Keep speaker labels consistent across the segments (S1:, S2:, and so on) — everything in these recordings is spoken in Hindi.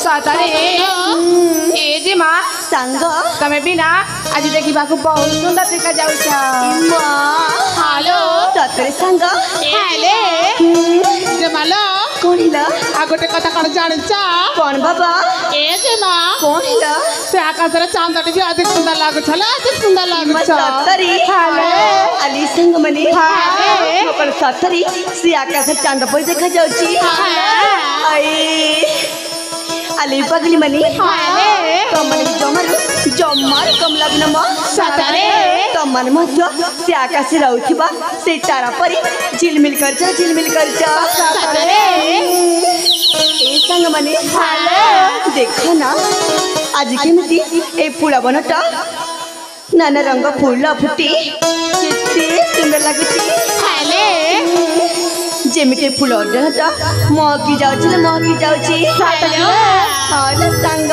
S1: सतरे ए जे माँ
S2: सांग
S1: तमे बिना आज देखा बहुत सुंदर देखा जाऊ। हेलो
S2: सतरे सांग
S1: हेले जमालो
S2: कौन हिला
S1: आ गोटे कथा कौन जान
S2: कौन बाबा
S1: ए जे माँ
S2: कौन हिला
S1: से आकाश चांदटी भी अधिक सुंदर लागू छला अधिक सुंदर लागू
S2: सतरी अली संग मनी अपन सतरी से आकाश चांद पर देखा जाउची आई अली पगली मनी तमन जमर कम लगन म
S1: सतरे
S2: तमन मध्य से आकाश रहउथिबा से तारा परी झिलमिल कर जा
S1: सतरे
S2: ए संग मनी देखो ना आज केमिति ए फूला बनटा नाना रंग फूल फुटी केते सुंदर लागुची जेमिति फूल अड्डा महकी जाउची हाल संग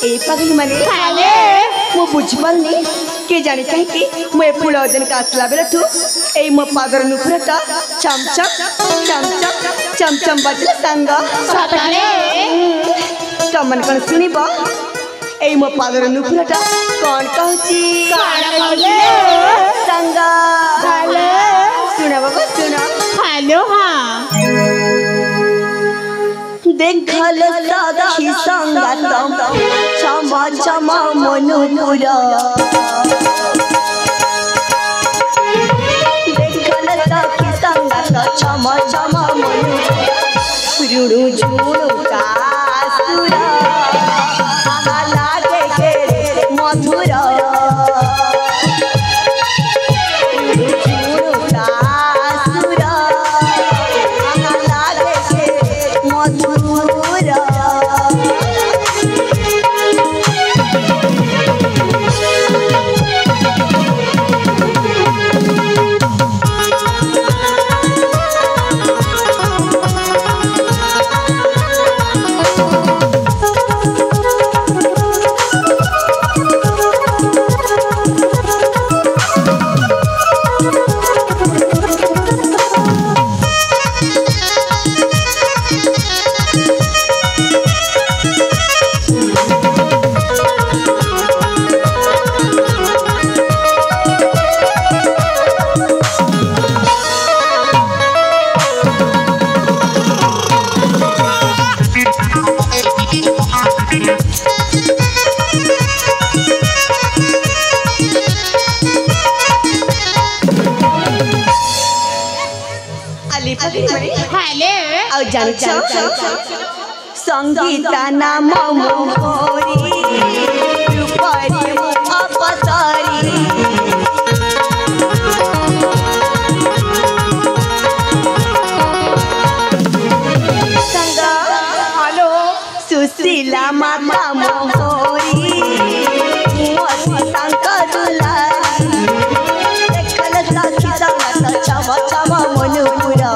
S2: ए पगली मने मो बुझिपारनी के जाने कहीं मो ए फूल अड्डन का आसला बेलठू ए मो पादर नुपुरटा चमचम बजले संग तमन कौन सुनिबा ए मो पादर नुपुरटा कौन कहची संग सुना बाबा सुना
S1: हेलो हाँ
S2: देखल साखी संगतम क्षमा क्षमा मनुपुरा देखल साखी संगत क्षमा क्षमा मनुपुरा रुडु झुडु कासुरा लागे के मधुरा संगीता नाम मोरी रूपरी अपसरी संग हेलो सुशीला माता मोरी शंकरुला देखल साखी संगत क्षमा क्षमा मनुपुरा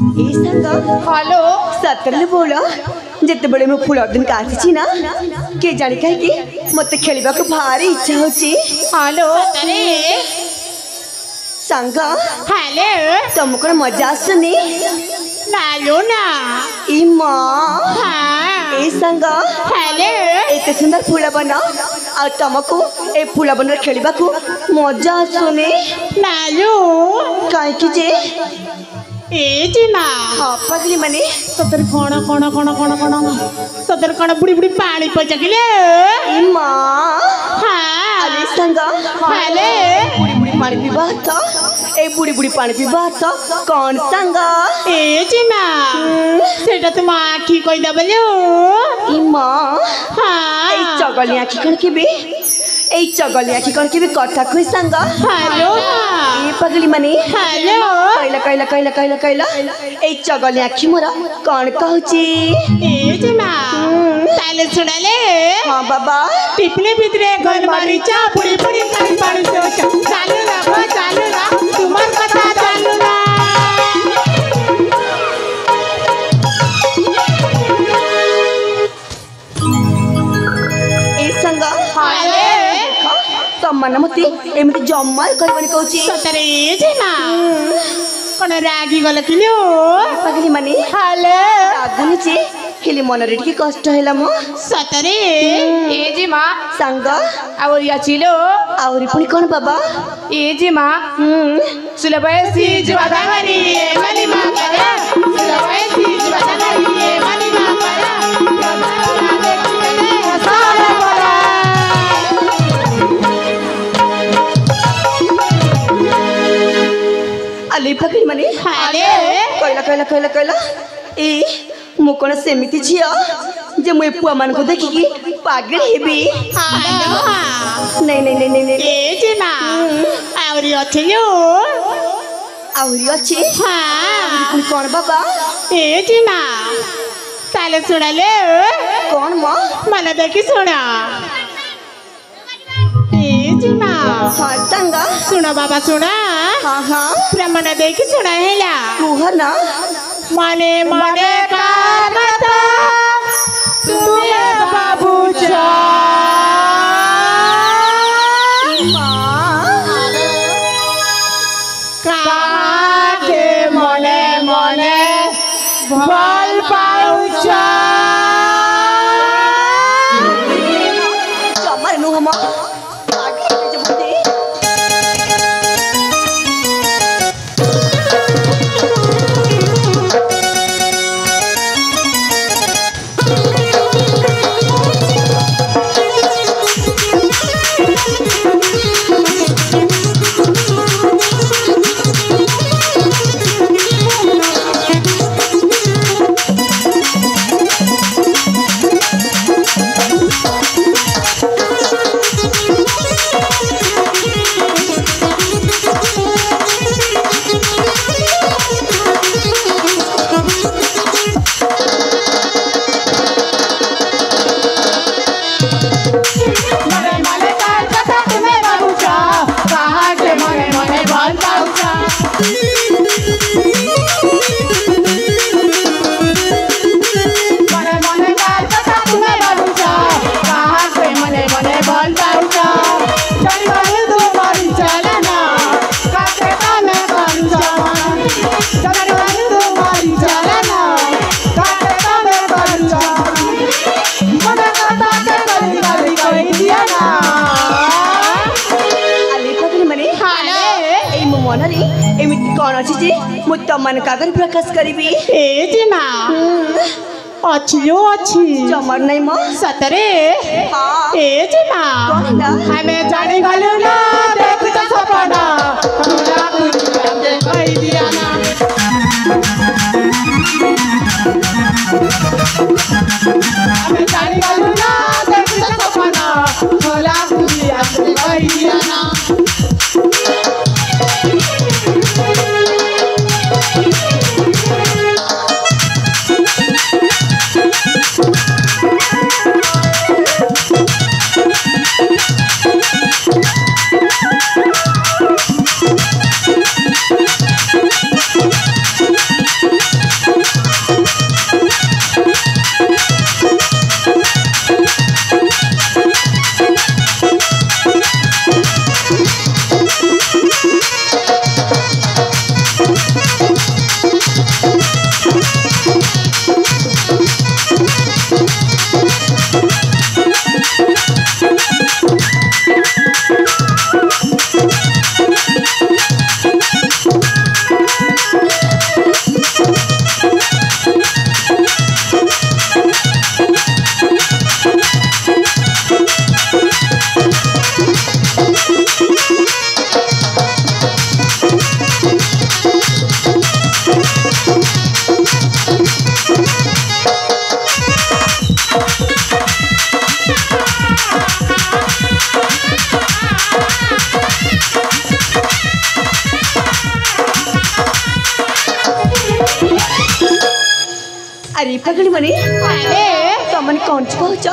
S2: हेलो सतल बोला जिते बड़े मु फुल दिन का आसी ना के जानी कहीं मत खेलवा को भारी इच्छा होची।
S1: हेलो
S2: संग
S1: हेलो
S2: तुमको मजा आसुनी
S1: नालो ना
S2: ई माँ
S1: हाँ
S2: ए संग
S1: हेलो
S2: एते सुंदर फूल बना आ तुमको ए फूल बन खेलवा को मजा आसुनी
S1: नालो
S2: कहीं की जे
S1: ए जिमा
S2: हाँ पगली मने
S1: सतर कण सतर कण बुड़ी बुड़ी पानी पचकिले
S2: ई माँ
S1: हाँ
S2: अरे संग
S1: हेलो
S2: बुड़ी बुड़ी पानी पीबा तो ए बुड़ी बुड़ी पानी पीबा तो कौन संग
S1: ए जिमा सेटा तुम आखी कोई दबलो
S2: ई माँ
S1: हाँ
S2: ए चगली आखी कण के भी ए चगली आखी कण के भी कथा कोई संग
S1: हेलो
S2: ए पगली मने
S1: हेलो
S2: कैला ए चगली आखी मोरा कौन कहूची
S1: ए जिमा ताले सुनाले
S2: हाँ बाबा
S1: टिपले भितरे गल मारीचा बुड़ी बुड़ी पानी पानी से चालू ना तुम्हार कथा चालू ना
S2: ए संग
S1: हेलो
S2: तमन मती एमती जम्मा कहबनी कहूची
S1: सतरे जिमा कण रागी गल किलो
S2: पगली मने
S1: हेलो
S2: आगुनी चे हेली मन रे की कष्ट हैला म
S1: सतरे
S3: ए जिमा
S2: संग
S3: और याचिलो
S2: आउरी पुनी कोन बाबा
S3: ए जिमा सुलभसी जुवादांगरी ए मनी माकरा सुलभसी जुवादांगरी ए मनी माकरा गदाना देखिले हसारे बोला
S2: अली पगली मने
S1: हेलो
S2: कैला ए मु कोन सेमिति छिया जे मु पुआ मान को देखि की पागल हेबी
S1: हेलो
S2: नहीं
S1: ए जिमा आउरी अथियो
S2: आउरी अछि
S1: हाँ
S2: पुनी कोन बाबा
S1: ए जिमा ताले सुनाले
S2: कोन म
S1: मन देखी सुना ए जिमा
S2: हाँ संग
S1: सुनो बाबा सुना
S2: हाँ
S1: पूरा मन देखी सुना हैला
S2: तू है ना
S1: मने मने कागता तुम्हें बाबू जा काके मने मने भल पाउचा
S2: जमर नु हम आगे जबते
S1: मने मने कागता तुम्हें बाबू जा काके मने मने भल पाउचा मने मने कागता तुम्हें बाबू जा काके मने मने भल पाउचा चली बने तू मारी चलना काके तने करू जवान चली बने तू मारी चलना काके तने करू जवान मने कथा के करी दिया ना
S2: अली पगली मने
S1: हेलो
S2: ए मु मनरी एमिति कोन अछि जे मु तमन कागर प्रकाश करिबी
S1: ए जिमा अछियो अछि
S2: जमर नहीं म
S1: सतरे
S2: हाँ
S1: ए जिमा
S2: कोन ना
S1: हमें जाने गलू ना देख तो सपना हमरा कुछ दे कह दिया ना हमें जाने गलू ना देख तो सपना हमरा कुछ दे कह दिया ना
S2: पगड़ी मने
S3: हाले
S2: तमन कौन पहुंच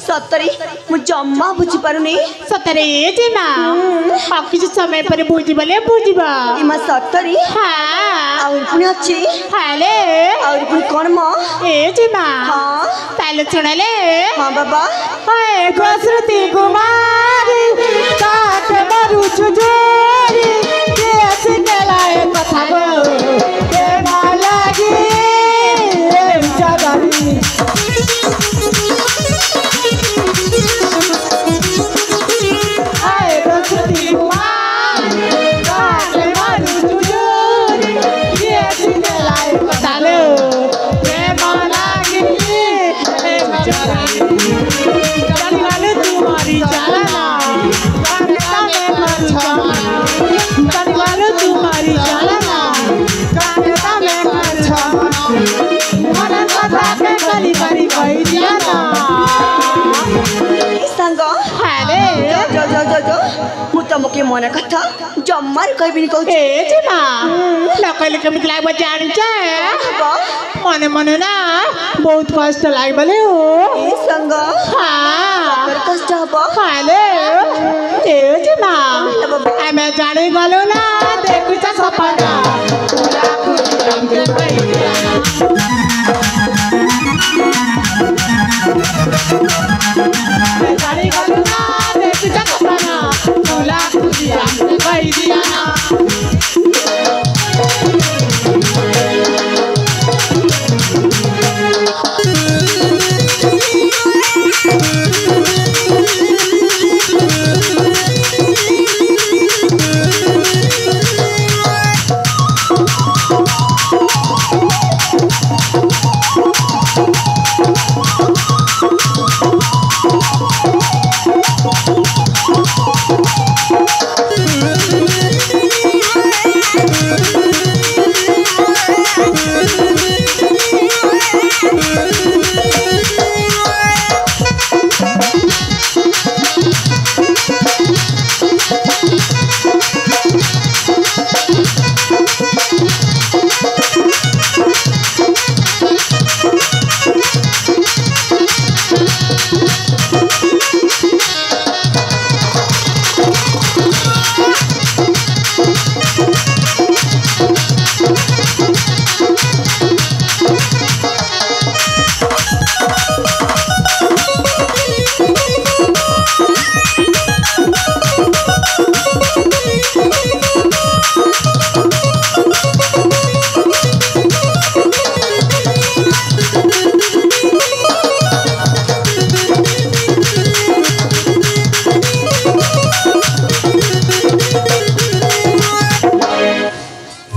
S2: सतरी मु जम्मा बुझी पारुनी
S3: सतरे जे माँ अब किसी समय पर बुझी बले बुझीबा
S2: इमा सतरी
S3: हाँ
S2: और पुनी अच्छी
S3: हाले
S2: और पुनी कौन माँ
S3: ए जे माँ
S2: हाँ
S3: ताले सुनले
S2: हाँ बाबा
S3: हाय गोश्रुति कुमारी काट मरु चुजोरी देश केलाए कथा गो के मालागी ए जगरी हाय गोश्रुति कुमारी काट मरु चुजोरी देश केलाए कथा लो के मालागी ए जगरी तनिवाले तुम्हारी चालना कांटा में मरछमा तनिवाले तुम्हारी चालना कांटा में मरछमा मन कथा के कली करी कही दियाना
S2: संग
S3: हाले
S2: जो जो जो जो मु तमके मन कथा जम्मार कहबिनी कहू
S3: ए जे माँ लकैले केमिति लागबा जानि छ मने मने ना बहुत कष्ट लागबले हो
S2: ए संग
S3: हाँ
S2: कर कष्ट हब
S3: हाले ए जे माँ आमे जाने गलो ना देखु छ सपना पूरा खुशी हमके जाने गलो ना देखु छ सपना पूरा खुशी हमके कहि दियाना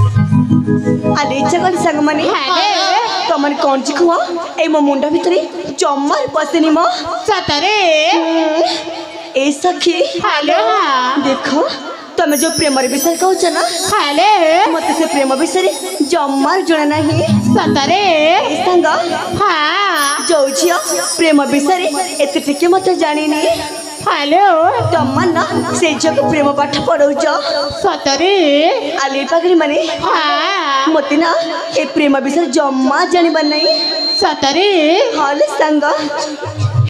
S2: आले जगल संग मने
S3: हाले
S2: तमन कौन चिखुआ ए मो मुंडा भितरे जम्मार पसनी म
S3: सतरे
S2: ए सखी
S3: हाले
S2: देखो तमे जो प्रेम विषय कहूच ना
S3: हाले
S2: मते से प्रेम विषय जम्मार जणा नाही
S3: सतरे
S2: ए संग
S3: हाँ
S2: जो झियो प्रेम विषय एते टिके मते जानिनी
S3: हाले
S2: तमन ना से जग प्रेम पाठ पढौच
S3: सतरे
S2: आले पगड़ी मने
S3: हाँ
S2: मते ना ए प्रेम विषय जम्मा जानिबा नहीं
S3: सतरे
S2: हाले संग